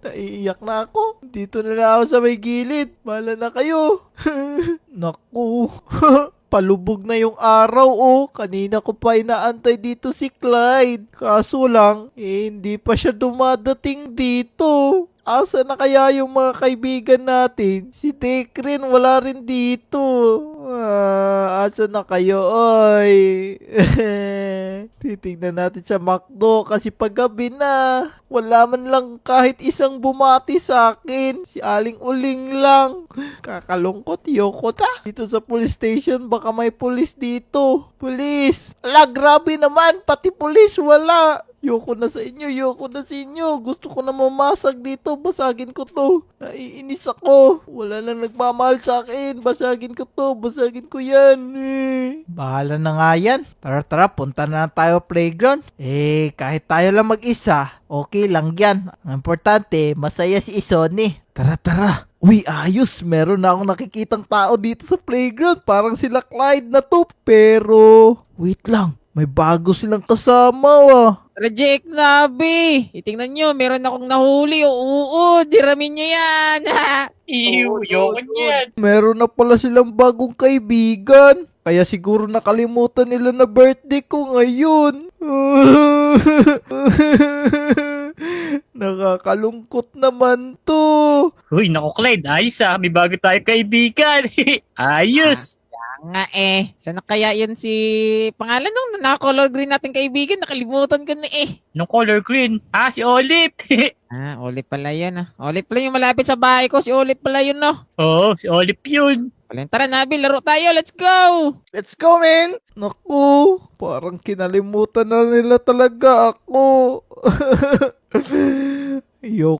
Naiiyak na ako. Dito na lang ako sa may gilid. Bahala na kayo. Naku. Palubog na yung araw oh. Kanina ko pa inaantay dito si Clyde. Kaso lang, hindi pa siya dumadating dito. Asa na kaya yung mga kaibigan natin? Si Dekrin wala rin dito. Asa na kayo oy? Titignan natin sa McDo kasi paggabi na. Wala man lang kahit isang bumati sa akin. Si Aling Uling lang. Kakalungkot, yoko ta. Dito sa police station, baka may police dito. Police! Ala, grabe naman. Pati police, wala. Yoko na sa inyo, yoko na sa inyo. Gusto ko na mamasag dito. Basagin ko to. Naiinis ako. Wala na nagmamahal sa akin. Basagin ko to. Basagin ko yan. Bahala na nga yan. Tara tara, punta na tayo playground. Kahit tayo lang mag-isa, okay lang yan. Ang importante, masaya si Isoni. Tara tara. Uy, ayos. Meron na akong nakikitang tao dito sa playground. Parang sila Clyde na to. Pero, wait lang. May bago silang kasama Reject Nabi! Itingnan nyo, meron akong nahuli. Oo, diramin nyo yan. Ew, yoko niyan. Meron na pala silang bagong kaibigan. Kaya siguro nakalimutan nila na birthday ko ngayon. Nakakalungkot naman to. Uy, naku Clyde, ayos ah. May bago tayo kaibigan. Ayos. Nga sana kaya yun si... Pangalan nung naka-color green natin kaibigan, nakalimutan ko na Nung color green. Si Olive. Olive pala yun Olive pala yung malapit sa bahay ko, si Olive pala yun no. Oo, si Olive yun. Tara Nabi, laro tayo, let's go! Let's go, man! Naku, parang kinalimutan na nila talaga ako. Ayoko